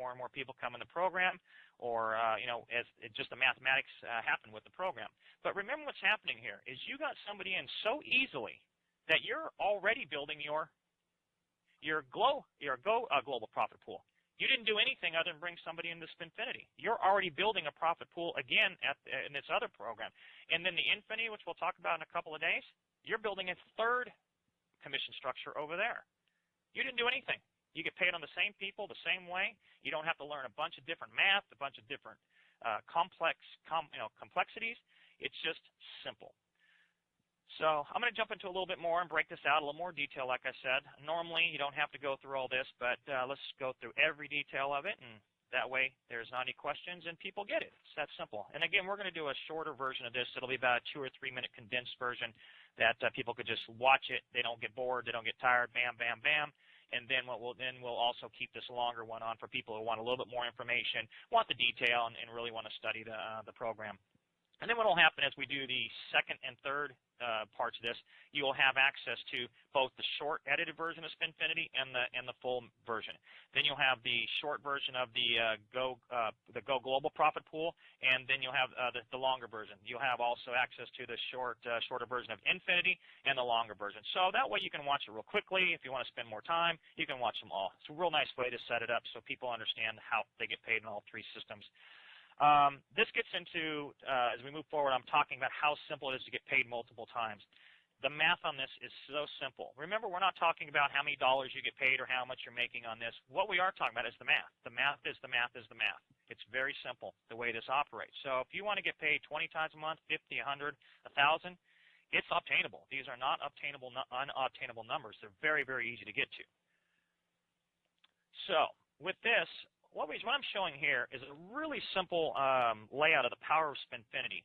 more and more people come in the program, or as just the mathematics happen with the program. But remember what's happening here is you got somebody in so easily that you're already building your global profit pool. You didn't do anything other than bring somebody into Spinfinity. You're already building a profit pool again in this other program. And then the Infinity, which we'll talk about in a couple of days, you're building a third commission structure over there. You didn't do anything. You get paid on the same people, the same way. You don't have to learn a bunch of different math, a bunch of different complexities. It's just simple. So I'm going to jump into a little bit more and break this out a little more detail, like I said. Normally, you don't have to go through all this, but let's go through every detail of it, and that way there's not any questions and people get it. It's that simple. And again, we're going to do a shorter version of this. It'll be about a 2 or 3 minute condensed version that people could just watch it. They don't get bored. They don't get tired. Bam, bam, bam. And then we'll also keep this longer one on for people who want a little bit more information, want the detail, and really want to study the program. And then what will happen as we do the second and third parts of this, you will have access to both the short edited version of Spinfinity and the full version. Then you'll have the short version of the Go Global Profit Pool, and then you'll have the longer version. You'll have also access to the shorter version of Infinity and the longer version. So that way you can watch it real quickly. If you want to spend more time, you can watch them all. It's a real nice way to set it up so people understand how they get paid in all three systems. This gets into, as we move forward, I'm talking about how simple it is to get paid multiple times. The math on this is so simple. Remember, we're not talking about how many dollars you get paid or how much you're making on this. What we are talking about is the math. The math is the math is the math. It's very simple, the way this operates. So if you want to get paid 20 times a month, 50, 100, 1,000, it's obtainable. These are not unobtainable numbers. They're very, very easy to get to. So with this, what I'm showing here is a really simple layout of the power of Spinfinity.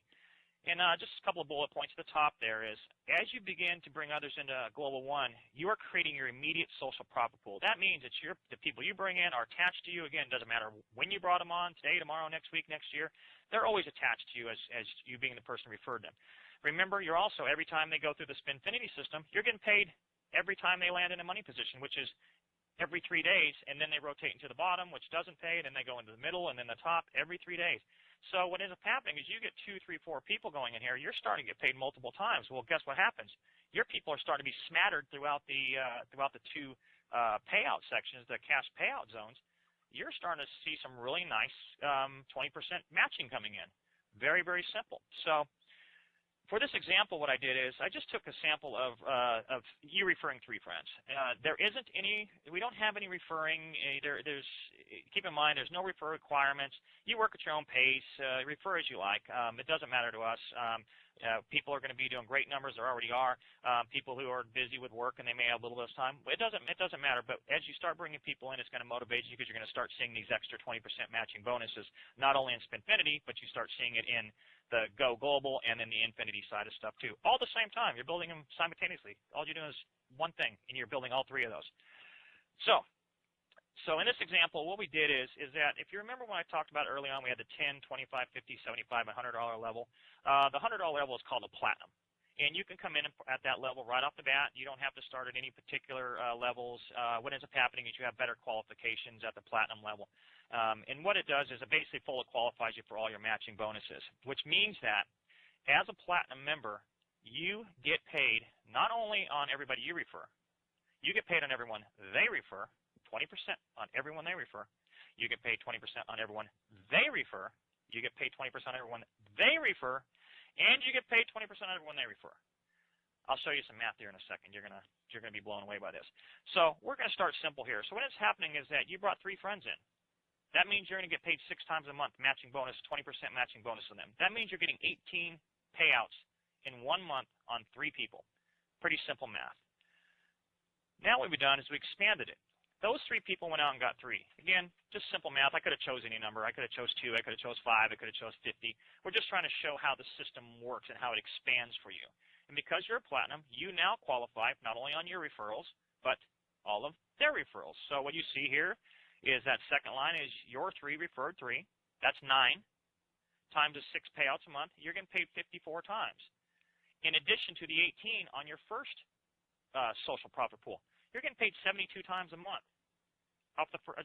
And just a couple of bullet points at the top there is, as you begin to bring others into Global One, you are creating your immediate social profit pool. That means that the people you bring in are attached to you. Again, it doesn't matter when you brought them on, today, tomorrow, next week, next year. They're always attached to you as you being the person who referred them. Remember, you're also, every time they go through the Spinfinity system, you're getting paid every time they land in a money position, which is every 3 days, and then they rotate into the bottom, which doesn't pay, and then they go into the middle, and then the top every 3 days. So what ends up happening is you get 2, 3, 4 people going in here. You're starting to get paid multiple times. Well, guess what happens? Your people are starting to be smattered throughout the two payout sections, the cash payout zones. You're starting to see some really nice 20% matching coming in. Very, very simple. So for this example, what I did is I just took a sample of you referring 3 friends. There isn't any, we don't have any referring. Keep in mind, there's no refer requirements. You work at your own pace. Refer as you like. It doesn't matter to us. People are going to be doing great numbers. There already are. People who are busy with work and they may have a little bit of time. It doesn't matter. But as you start bringing people in, it's going to motivate you because you're going to start seeing these extra 20% matching bonuses, not only in Spinfinity, but you start seeing it in the Go Global and then the Infinity side of stuff too. All at the same time. You're building them simultaneously. All you're doing is one thing, and you're building all 3 of those. So in this example, what we did is that if you remember when I talked about early on, we had the 10, 25, 50, 75, and $100 level. The $100 level is called a platinum. And you can come in at that level right off the bat. You don't have to start at any particular levels. What ends up happening is you have better qualifications at the platinum level. And what it does is it basically fully qualifies you for all your matching bonuses, which means that as a platinum member, you get paid not only on everybody you refer, you get paid on everyone they refer, 20% on everyone they refer. You get paid 20% on everyone they refer. You get paid 20% on everyone they refer. And you get paid 20% on everyone they refer. I'll show you some math here in a second. You're gonna be blown away by this. So we're going to start simple here. So what is happening is that you brought 3 friends in. That means you're going to get paid 6 times a month matching bonus, 20% matching bonus on them. That means you're getting 18 payouts in 1 month on 3 people. Pretty simple math. Now what we've done is we expanded it. Those 3 people went out and got 3. Again, just simple math. I could have chose any number. I could have chose 2. I could have chose 5. I could have chose 50. We're just trying to show how the system works and how it expands for you. And because you're a platinum, you now qualify not only on your referrals, but all of their referrals. So what you see here is that second line is your 3 referred 3. That's 9 times the 6 payouts a month. You're getting paid 54 times. In addition to the 18 on your first social profit pool. You're getting paid 72 times a month.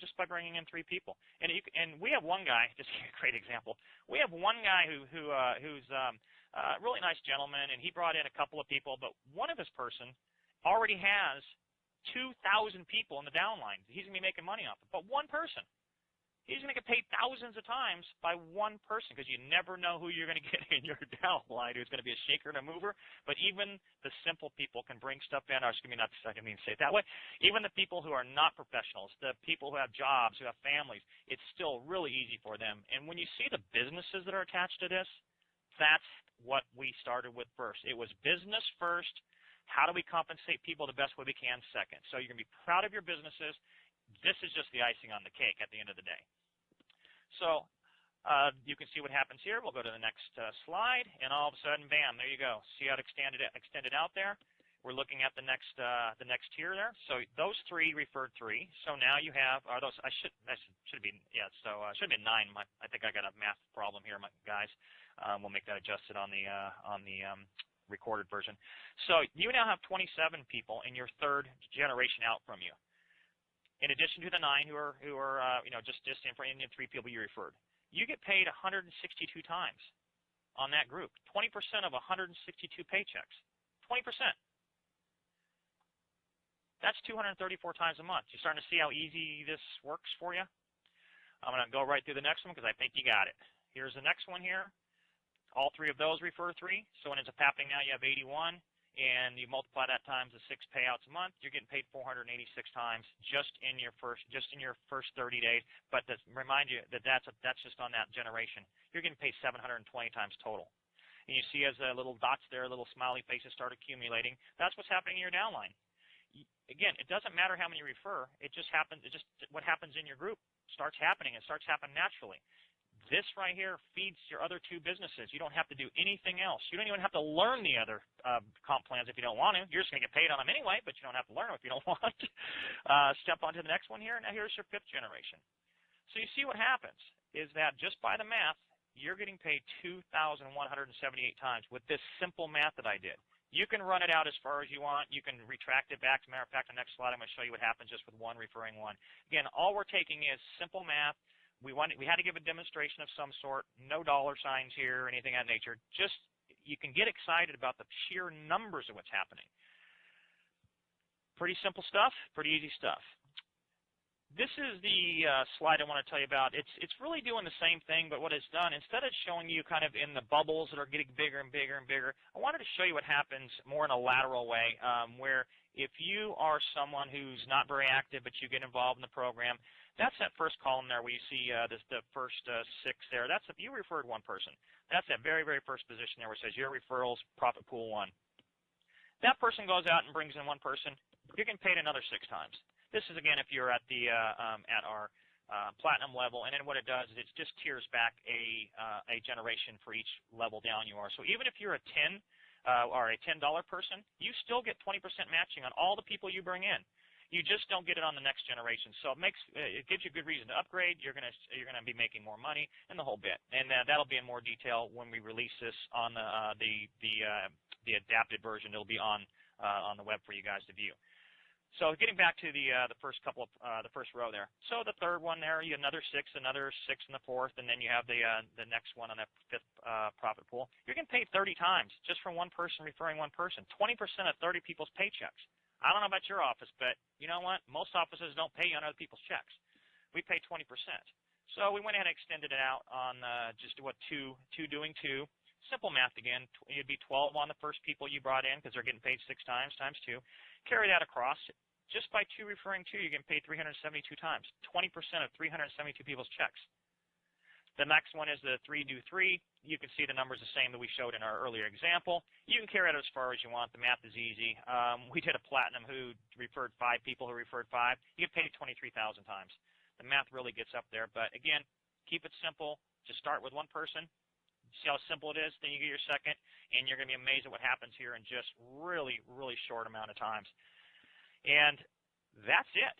just by bringing in 3 people. And we have one guy, just a great example. We have one guy who's a really nice gentleman, and he brought in a couple of people, but one of his person already has 2,000 people in the downline. He's going to be making money off it, but one person. He's going to get paid thousands of times by one person because you never know who you're going to get in your downline who's going to be a shaker and a mover. But even the simple people can bring stuff in. I didn't mean to say it that way. Even the people who are not professionals, the people who have jobs, who have families, it's still really easy for them. And when you see the businesses that are attached to this, that's what we started with first. It was business first. How do we compensate people the best way we can second? So you're going to be proud of your businesses. This is just the icing on the cake at the end of the day. So you can see what happens here. We'll go to the next slide, and all of a sudden, bam, there you go. See how it extended out there? We're looking at the next tier there. So those 3 referred 3. So now you have those. Should have been should have been 9. I think I got a math problem here, guys. We'll make that adjusted on the recorded version. So you now have 27 people in your 3rd generation out from you. In addition to the 9 who are just in front of the 3 people you referred, you get paid 162 times on that group. 20% of 162 paychecks. 20%. That's 234 times a month. You're starting to see how easy this works for you. I'm going to go right through the next one because I think you got it. Here's the next one here. All 3 of those refer 3. So what ends up happening now, you have 81. And you multiply that times the 6 payouts a month, you're getting paid 486 times just in your first 30 days. But to remind you that that's just on that generation. You're getting paid 720 times total. And you see as little dots there, little smiley faces start accumulating. That's what's happening in your downline. Again, it doesn't matter how many you refer. It just happens. It just what happens in your group starts happening. It starts happening naturally. This right here feeds your other 2 businesses. You don't have to do anything else. You don't even have to learn the other comp plans if you don't want to. You're just going to get paid on them anyway, but you don't have to learn them if you don't want to. Step on to the next one here. Now here's your 5th generation. So you see what happens is that just by the math, you're getting paid 2,178 times with this simple math that I did. You can run it out as far as you want. You can retract it back. As a matter of fact, the next slide I'm going to show you what happens just with 1 referring 1. Again, all we're taking is simple math. We had to give a demonstration of some sort, no dollar signs here or anything of that nature. Just you can get excited about the sheer numbers of what's happening. Pretty simple stuff, pretty easy stuff. This is the slide I want to tell you about. It's really doing the same thing, but what it's done, instead of showing you kind of in the bubbles that are getting bigger and bigger and bigger, I wanted to show you what happens more in a lateral way, where if you are someone who's not very active but you get involved in the program, that's that first column there where you see the first 6 there. That's if you referred 1 person. That's that very, very first position there where it says your referrals, profit pool 1. That person goes out and brings in 1 person. You're getting paid another 6 times. This is, again, if you're at the at our platinum level, and then what it does is it just tiers back a generation for each level down you are. So even if you're a 10 or a $10 person, you still get 20% matching on all the people you bring in. You just don't get it on the next generation. So it gives you a good reason to upgrade. You're gonna be making more money and the whole bit. And that'll be in more detail when we release this on the adapted version. It'll be on the web for you guys to view. So getting back to the first couple of the first row there. So the 3rd one there, you have another 6, another 6 in the 4th, and then you have the next one on that 5th profit pool. You're getting paid 30 times just from 1 person referring 1 person. 20% of 30 people's paychecks. I don't know about your office, but you know what? Most offices don't pay on other people's checks. We pay 20%. So we went ahead and extended it out on just what 2 doing 2. Simple math again. It'd be 12 on the first people you brought in because they're getting paid 6 times 2. Carry that across. Just by 2 referring 2, you're getting paid 372 times. 20% of 372 people's checks. The next one is the 3 do 3. You can see the numbers the same that we showed in our earlier example. You can carry it as far as you want. The math is easy. We did a platinum who referred 5 people who referred 5. You get paid 23,000 times. The math really gets up there. But again, keep it simple. Just start with 1 person. See how simple it is. Then you get your second, and you're going to be amazed at what happens here in just really, really short amount of times. And that's it.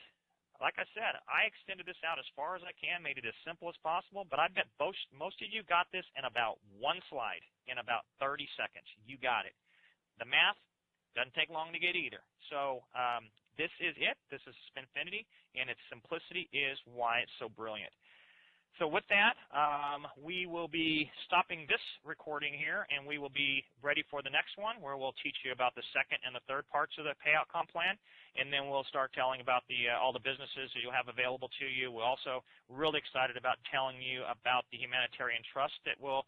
Like I said, I extended this out as far as I can, made it as simple as possible, but I bet most of you got this in about 1 slide, in about 30 seconds. You got it. The math doesn't take long to get either. So This is it. This is Spinfinity, and its simplicity is why it's so brilliant. So with that, we will be stopping this recording here, and we will be ready for the next one, where we'll teach you about the second and the third parts of the payout comp plan, and then we'll start telling about all the businesses that you'll have available to you. We're also really excited about telling you about the humanitarian trust that will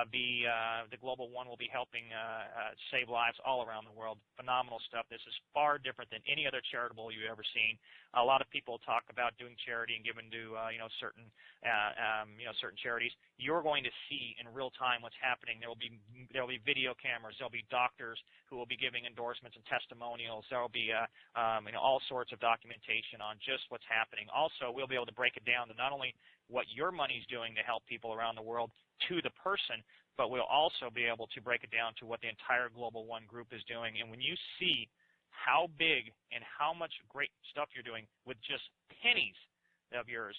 the Global One will be helping save lives all around the world. Phenomenal stuff. This is far different than any other charitable you've ever seen. A lot of people talk about doing charity and giving to certain charities. You're going to see in real time what's happening. There will be video cameras. There'll be doctors who will be giving endorsements and testimonials. There will be all sorts of documentation on just what's happening. Also, we'll be able to break it down to not only what your money's doing to help people around the world to the person, but we'll also be able to break it down to what the entire Global One group is doing. And when you see how big and how much great stuff you're doing with just pennies of yours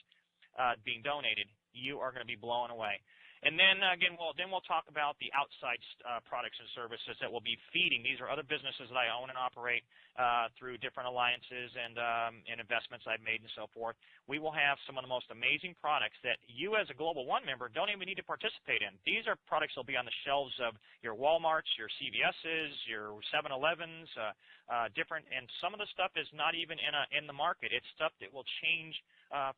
being donated, you are going to be blown away. And then again, we'll talk about the outside products and services that we'll be feeding. These are other businesses that I own and operate through different alliances and investments I've made and so forth. We will have some of the most amazing products that you as a Global One member don't even need to participate in. These are products that will be on the shelves of your Walmarts, your CVS's, your 7-Elevens, different. And some of the stuff is not even in the market. It's stuff that will change,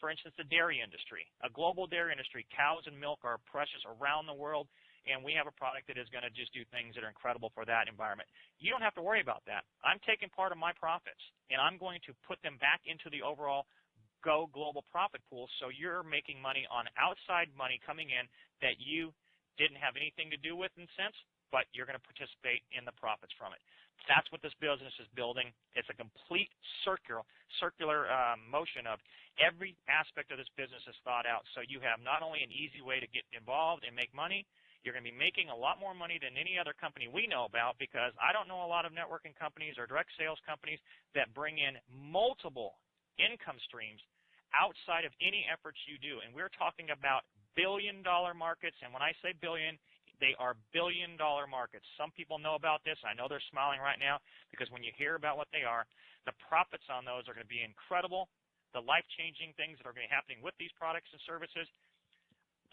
for instance, the dairy industry, a global dairy industry. Cows and milk are precious around the world, and we have a product that is going to just do things that are incredible for that environment. You don't have to worry about that. I'm taking part of my profits, and I'm going to put them back into the overall Go Global profit pool, so you're making money on outside money coming in that you didn't have anything to do with in a sense, but you're going to participate in the profits from it. That's what this business is building. It's a complete circular motion of every aspect of this business is thought out. So you have not only an easy way to get involved and make money, you're going to be making a lot more money than any other company we know about, because I don't know a lot of networking companies or direct sales companies that bring in multiple income streams outside of any efforts you do. And we're talking about billion-dollar markets, and when I say billion, they are billion-dollar markets. Some people know about this. I know they're smiling right now, because when you hear about what they are, the profits on those are going to be incredible. The life-changing things that are going to be happening with these products and services,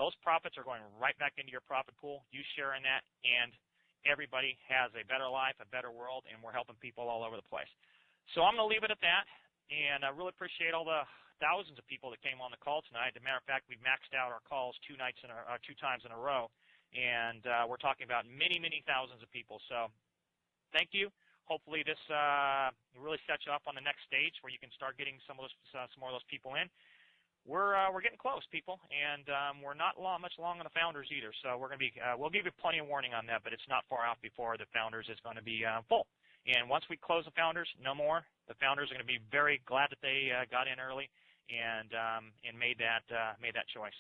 those profits are going right back into your profit pool. You share in that, and everybody has a better life, a better world, and we're helping people all over the place. So I'm going to leave it at that, and I really appreciate all the thousands of people that came on the call tonight. As a matter of fact, we've maxed out our calls 2 times in a row, and we're talking about many, many thousands of people. So thank you. Hopefully this really sets you up on the next stage where you can start getting some more of those people in. We're getting close, people, and we're not much long on the founders either. So we're going to be we'll give you plenty of warning on that, but it's not far out before the founders is going to be full. And once we close the founders, no more. The founders are going to be very glad that they got in early and made that choice.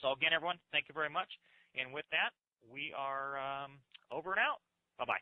So again, everyone, thank you very much. And with that, we are over and out. Bye-bye.